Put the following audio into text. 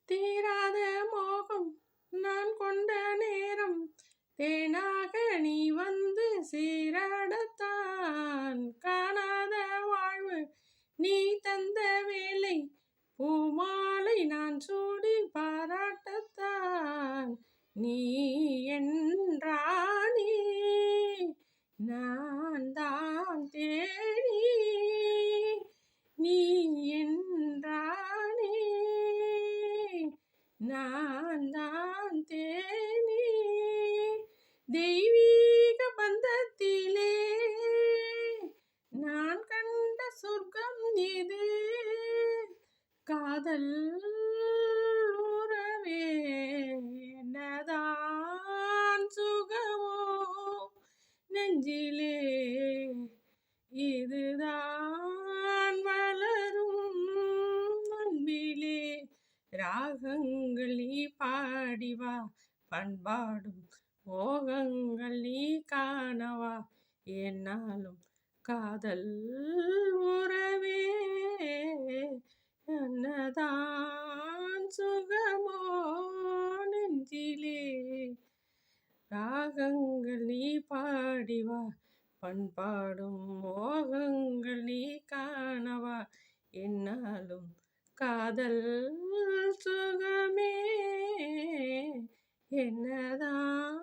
தீராத மோகம் நான் கொண்ட நேரம் தேனாக நீ வந்து சீராடத்தான். காணாத வாழ்வு நீ தந்த வேலை பூமாலை நான் சூடி பாராட்டத்தான். நீ என்றானே நான் தான் தேடி, நீ என்றானே நான் தான் தேனி. தெய்வீக பந்தத்திலே நான் கண்ட சொர்க்கம் இது. காதல் உறவே என்னதான் சுகமோ நெஞ்சிலே இதுதான் வளரும் அன்பிலே. ராகங்கள் நீ பாடிவா பண்பாடும் மோகங்கள் நீ காணவா என்னாலும் காதல் உறவே என்னதான் சுகமோ நெஞ்சிலே. ராகங்கள் நீ பாடிவா பண்பாடும் மோகங்கள் நீ காணவா என்னாலும் காதல் சுகமே என்னதான்